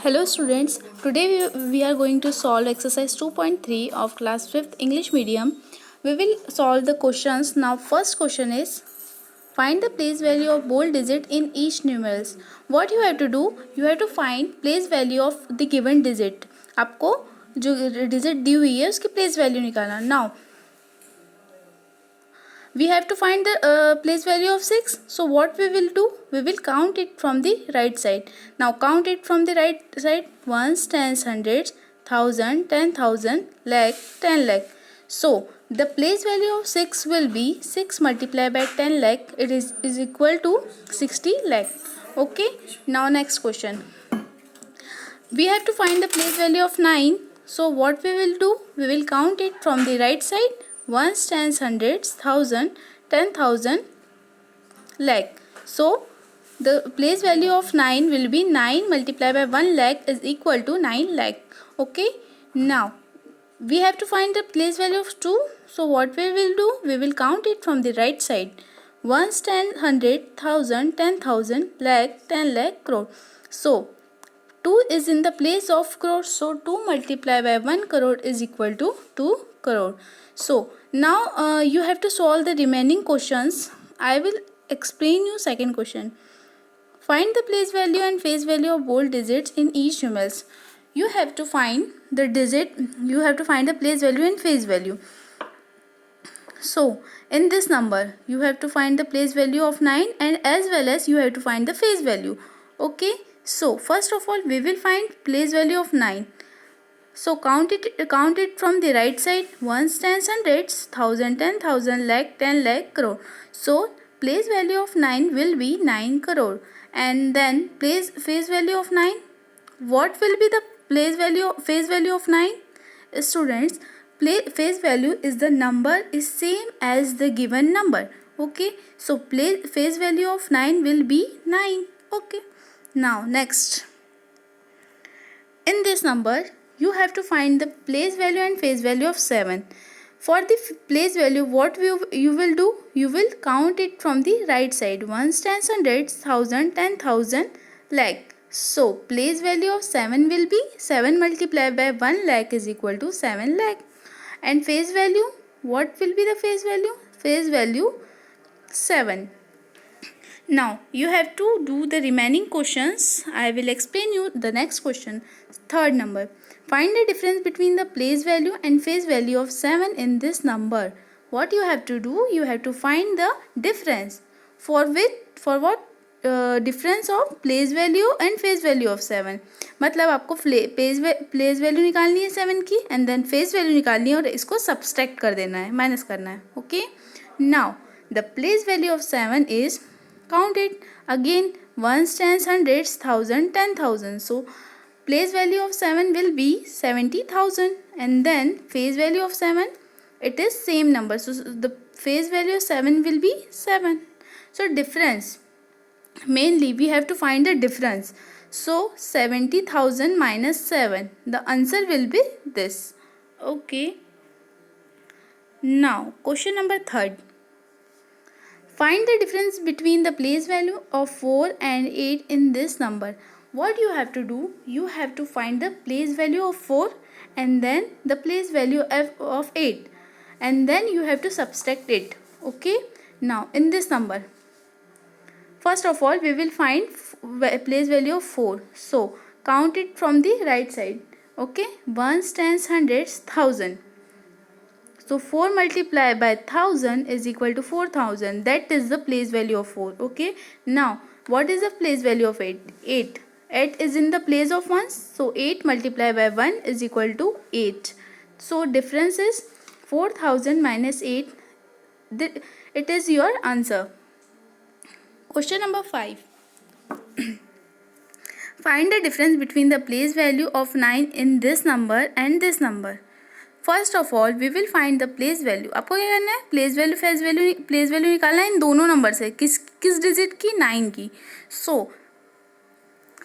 Hello students, today we are going to solve exercise 2.3 of class 5th English medium. We will solve the questions. Now first question is, find the place value of bold digit in each numerals. What you have to do, you have to find place value of the given digit. आपको जो digit दी हुई है उसकी place value निकालना. Now we have to find the place value of 6. So what we will do, we will count it from the right side. Now count it from the right side. Ones, tens, hundreds, thousand, 10,000, lakh, 10 lakh. So the place value of 6 will be 6 multiplied by 10 lakh. It is equal to 60 lakh. Okay. Now next question. We have to find the place value of 9. So what we will do, we will count it from the right side. Ones, tens, hundreds, thousand, 10,000, lakh. So the place value of 9 will be 9 multiplied by 1 lakh is equal to 9 lakh. Okay. Now we have to find the place value of 2. So what we will do, we will count it from the right side. Ones, 10, 100, 1000, 10,000, lakh, 10 lakh, crore. So 2 is in the place of crore. So 2 multiplied by 1 crore is equal to 2 crore. So now you have to solve the remaining questions. I will explain you second question. Find the place value and face value of bold digits in each numerals. You have to find the digit, you have to find the place value and face value. So in this number you have to find the place value of 9 and as well as you have to find the face value. Okay. So first of all we will find place value of 9. So count it from the right side. Ones, tens, hundreds, 1000, 10,000, lakh, 10 lakh, crore. So place value of 9 will be 9 crore. And then face value of 9. What will be the face value of 9? Students, face value is the number is same as the given number. Okay. So face value of 9 will be 9. Okay. Now next. In this number you have to find the place value and face value of 7. For the place value, what you will do? You will count it from the right side. Ones, tens, hundreds, 1000, 10,000, lakh. So place value of 7 will be 7 multiplied by 1 lakh is equal to 7 lakh. And face value, what will be the face value? Face value 7. Now you have to do the remaining questions. I will explain you the next question. Third number. Find the difference between the place value and face value of 7 in this number. What you have to do? You have to find the difference. For what? Difference of place value and face value of 7. मतलब आपको place value निकालनी है 7 की and then face value निकालनी है और इसको subtract कर देना है, minus करना है. Okay. Now the place value of 7 is, count it again, ones, tens, hundreds, 1000, 10,000. So place value of 7 will be 70,000 and then face value of 7, it is same number. So the face value of 7 will be 7. So difference, mainly we have to find the difference. So 70,000 minus 7, the answer will be this. Okay. Now question number 3. Find the difference between the place value of 4 and 8 in this number. What you have to do? You have to find the place value of 4 and then the place value of 8 and then you have to subtract it. Okay. Now in this number, first of all we will find place value of 4. So count it from the right side. Okay. Ones, tens, hundreds, 1000. So 4 multiplied by 1000 is equal to 4000. That is the place value of 4. Okay. Now what is the place value of 8? 8 is in the place of 1. So 8 multiplied by 1 is equal to 8. So difference is 4000 minus 8. It is your answer. Question number 5. Find the difference between the place value of 9 in this number and this number. First of all we will find the place value. आपको क्या करना है? Place value निकालना है इन दोनों number से. किस digit की? 9 की. So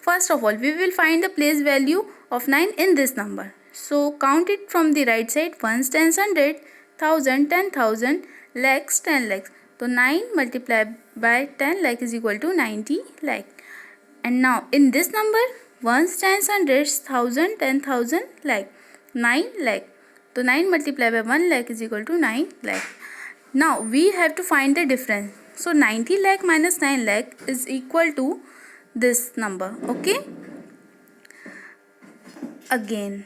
first of all we will find the place value of 9 in this number. So count it from the right side. Ones, tens, 100, 1000, 10,000, lakhs, 10 lakhs. तो 9 multiplied by 10 lakh is equal to 90 lakh. And now in this number ones, tens, hundreds, thousand, 10,000, lakh, 9 lakh. तो 9 multiply by 1 lakh is equal to 9 lakh. Now we have to find the difference. So 90 lakh minus 9 lakh is equal to this number. Okay, again.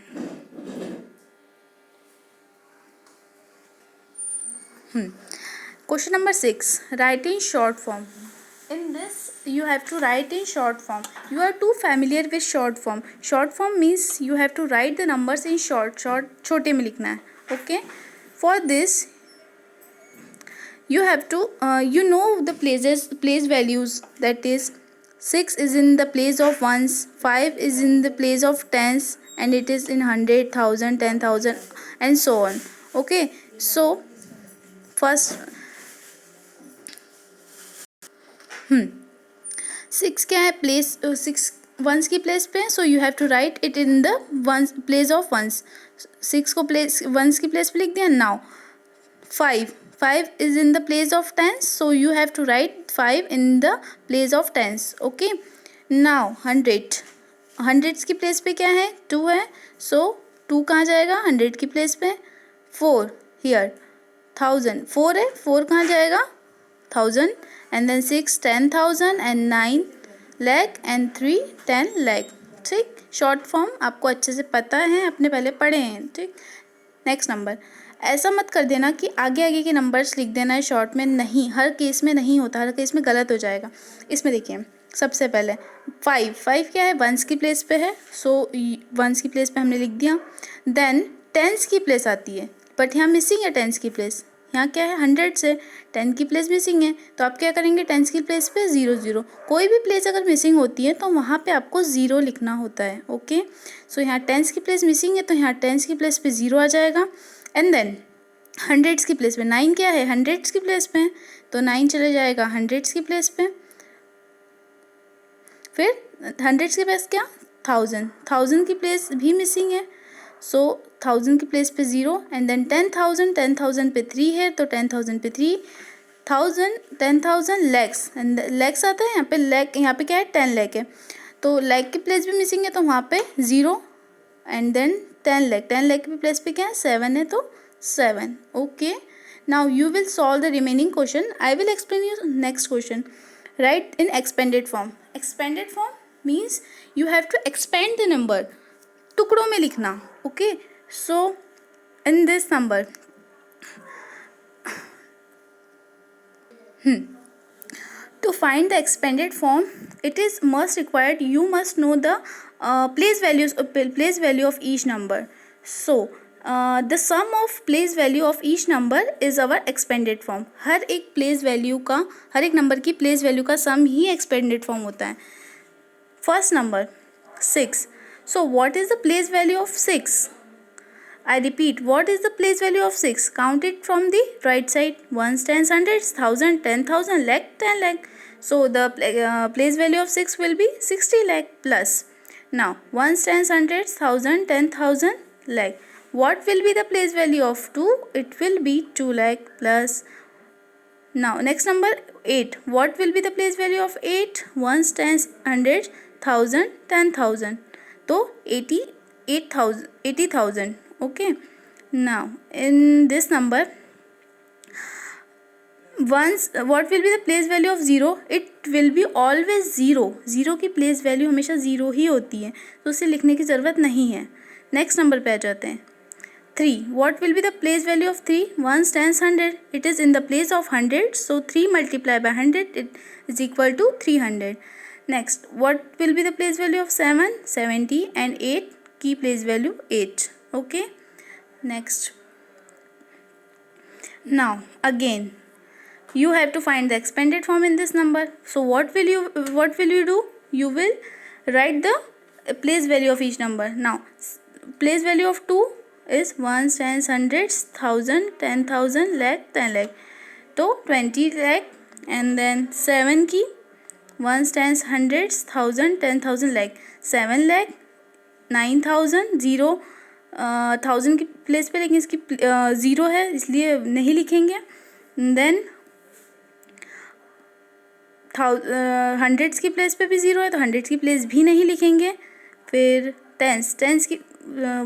Question number 6. Write in short form. In this you have to write in short form. You are too familiar with short form. Short form means you have to write the numbers in short. छोटे में लिखना है. Okay, for this you have to you know the place values, that is 6 is in the place of ones, 5 is in the place of tens, and it is in 100, 1000, 10,000 and so on. Okay, so first 6 क्या है, place 6 once की place पे, so you have to write it in the ones place of ones. 6 को place ones की place पे लिख दिया. Now 5 is in the place of tens, so you have to write 5 in the place of tens. Okay, now 100 की place पे क्या है, 2 है, so 2 कहाँ जाएगा, 100 की प्लेस पे. 4 here, 1000, 4 है, 4 कहाँ जाएगा, 1000, and then 6 10,000 and 9 lakh and 3 10 lakh. ठीक, शॉर्ट फॉर्म आपको अच्छे से पता है, आपने पहले पढ़े हैं. ठीक, नेक्स्ट नंबर. ऐसा मत कर देना कि आगे के नंबर्स लिख देना है शॉर्ट में. नहीं, हर केस में नहीं होता, हर केस में गलत हो जाएगा. इसमें देखिए, सबसे पहले 5 क्या है, वंस की प्लेस पे है, सो वंस की प्लेस पे हमने लिख दिया. देन टेंस की प्लेस आती है, बट यहाँ मिसिंग है टेंस की प्लेस. यहाँ क्या है, 100 से 10 की प्लेस मिसिंग है, तो आप क्या करेंगे, टेंस की प्लेस पे 0 कोई भी प्लेस अगर मिसिंग होती है तो वहाँ पे आपको 0 लिखना होता है. ओके, सो यहाँ टेंस की प्लेस मिसिंग है, तो यहाँ टेंस की प्लेस पे 0 आ जाएगा. एंड देन 100 की प्लेस पे 9 क्या है, 100 की प्लेस पे, तो 9 चले जाएगा 100 की प्लेस पे. फिर 100 की प्लेस क्या, 1000 की प्लेस भी मिसिंग है, सो 1000 की प्लेस पे 0. एंड देन 10,000 पे 3 है, तो 10,000 पे 3,000, 10,000 लैक्स, एंड लैक्स आता है यहाँ पे. लैक यहाँ पे क्या है, 10 लाख है, तो लैक की प्लेस भी मिसिंग है, तो वहाँ पे 0. एंड देन 10 लाख की प्लेस पे क्या है, 7 है, तो 7. Okay, now you will solve the remaining question. I will explain you next question. Write in expanded form. Expanded form means you have to expand the number. टुकड़ों में लिखना. Okay, so in this number to find the expanded form, it is must required you must know the place value of each number. So the sum of place value of each number is our expanded form. हर एक place value का, हर एक number की place value का sum ही expanded form होता है. First number 6. So what is the place value of 6? I repeat, what is the place value of 6? Count it from the right side. Ones, tens, hundreds, 1000, 10,000, lakh, 10 lakh. So the place value of 6 will be 60 lakh plus. Now ones, tens, hundreds, 1000, 10,000, lakh. What will be the place value of 2? It will be 2 lakh plus. Now next number 8. What will be the place value of 8? Ones, tens, hundreds, 1000, 10,000. तो 80,000. Okay, now in this number once what will be the place value of 0? It will be always 0 की place value हमेशा 0 ही होती है, तो उसे लिखने की ज़रूरत नहीं है. नेक्स्ट नंबर पे आ जाते हैं. 3. What will be the place value of 3? Ones, tens, 100. It is in the place of 100, so 3 multiplied by 100 it is equal to 300. Next, what will be the place value of 7? 70, and 8 की place value 8. Okay, next. Now again you have to find the expanded form in this number. So what will you do? You will write the place value of each number. Now place value of 2 is ones, tens, hundreds, 1000, 10,000, lakh, 10 lakh, तो 20 lakh. And then 7 की ones, tens, hundreds, 1000, 10,000, lakh, 7 lakh, 9,000, 0 1000 की place पे, लेकिन इसकी 0 है इसलिए नहीं लिखेंगे. देन हंड्रेड्स की प्लेस पे भी 0 है, तो हंड्रेड्स की प्लेस भी नहीं लिखेंगे. फिर टेंस, टेंस की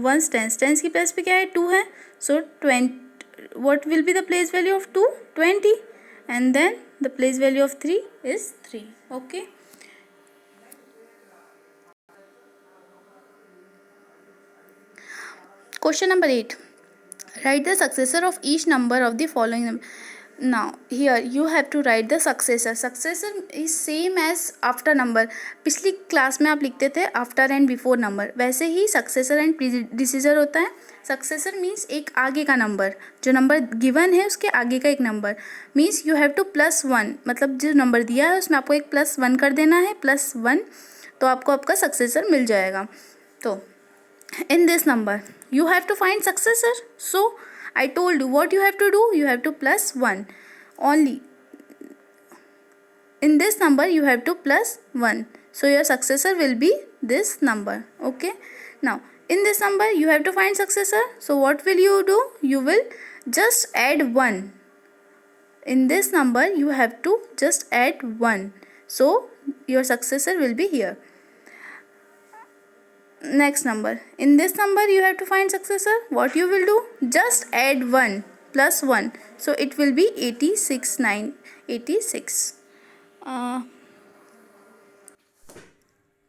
वंस टेंस, टेंस की प्लेस पे क्या है 2 है, सो 20, what will be the place value of 2? 20, and then the place value of 3 is 3. Okay. Question number 8. Write the successor of each number of the following number. Now here you have to write the successor. Successor is same as after number. पिछली class में आप लिखते थे after and before number, वैसे ही successor and प्रीडिसीजर होता है. Successor means एक आगे का नंबर, जो नंबर गिवन है उसके आगे का एक number. Means you have to +1, मतलब जो नंबर दिया है उसमें आपको एक +1 कर देना है, +1, तो आपको आपका सक्सेसर मिल जाएगा. तो in this number you have to find successor, so I told you what you have to do. You have to +1 only. In this number you have to +1, so your successor will be this number. Okay, now in this number you have to find successor, so what will you do? You will just add 1. In this number you have to just add 1, so your successor will be here. Next number, in this number you have to find successor. What you will do? Just add 1 +1, so it will be 86, 986.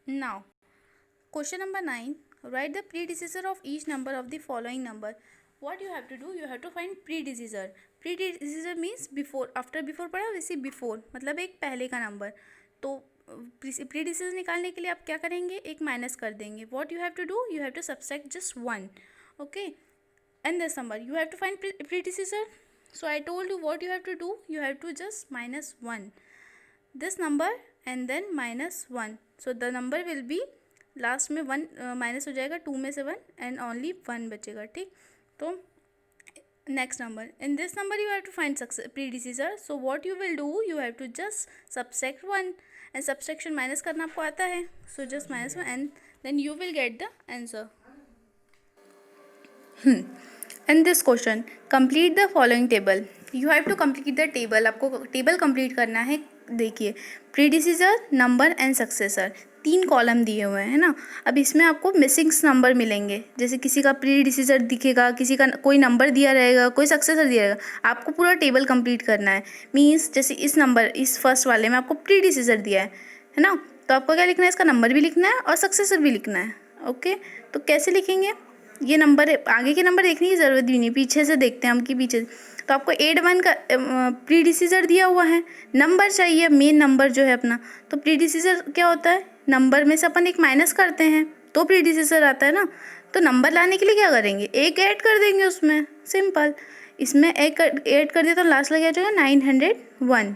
Now question number 9. Write the predecessor of each number of the following number. What you have to do? You have to find predecessor. Predecessor means before. After before पढ़ा, वैसे before मतलब एक पहले का number. तो प्रीडिसीजर निकालने के लिए आप क्या करेंगे? एक माइनस कर देंगे. What you have to do? You have to subtract just 1. Okay, and this number you have to find predecessor. So I told you what you have to do. You have to just -1 this number and then -1. So the number will be last में 1 minus हो जाएगा, 2 में से 1 and only 1 बचेगा. ठीक, तो next number, in this number you have to find predecessor. So what you will do? You have to just subtract 1, and subtraction minus करना आपको आता है, so just -1 and then you will get the answer. In this question complete the following table. You have to complete the table. आपको table complete करना है. देखिए, predecessor, number and successor, 3 column दिए हुए हैं ना. अब इसमें आपको मिसिंग्स नंबर मिलेंगे. जैसे किसी का प्रीडिसीजर दिखेगा, किसी का कोई नंबर दिया रहेगा, कोई सक्सेसर दिया रहेगा. आपको पूरा टेबल कंप्लीट करना है. मीन्स जैसे इस नंबर, इस फर्स्ट वाले में आपको प्रीडिसीजर दिया है ना, तो आपको क्या लिखना है? इसका नंबर भी लिखना है और सक्सेसर भी लिखना है. ओके, तो कैसे लिखेंगे? ये नंबर, आगे के नंबर देखने की ज़रूरत भी नहीं, पीछे से देखते हैं हम कि पीछे. तो आपको 8 का प्रीडिसीजर दिया हुआ है, नंबर चाहिए, मेन नंबर जो है अपना. तो प्रीडिसीजर क्या होता है? नंबर में से अपन एक माइनस करते हैं तो प्रीडिसीजर आता है ना. तो नंबर लाने के लिए क्या करेंगे? एक ऐड कर देंगे उसमें, सिंपल. इसमें एक ऐड कर दिया तो लास्ट लग जाएगा 901.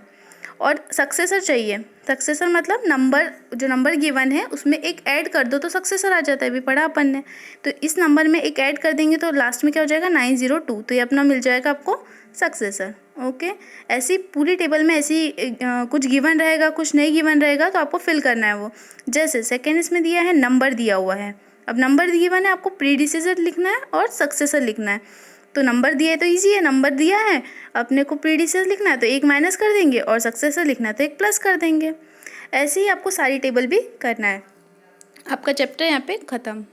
और सक्सेसर चाहिए. सक्सेसर मतलब नंबर, जो नंबर गिवन है उसमें एक ऐड कर दो तो सक्सेसर आ जाता है, भी पढ़ा अपन ने. तो इस नंबर में एक ऐड कर देंगे तो लास्ट में क्या हो जाएगा? 902. तो ये अपना मिल जाएगा आपको सक्सेसर. ओके, ऐसी पूरी टेबल में ऐसी कुछ गिवन रहेगा, कुछ नहीं गिवन रहेगा, तो आपको फिल करना है वो. जैसे सेकेंड इसमें दिया है, नंबर दिया हुआ है. अब नंबर गिवन है, आपको प्रीडिसीजर लिखना है और सक्सेसर लिखना है. तो नंबर दिया है तो ईजी है, नंबर दिया है, अपने को प्रीडिसीजर लिखना है तो एक माइनस कर देंगे, और सक्सेसर लिखना है तो एक प्लस कर देंगे. ऐसे ही आपको सारी टेबल भी करना है. आपका चैप्टर यहाँ पे ख़त्म.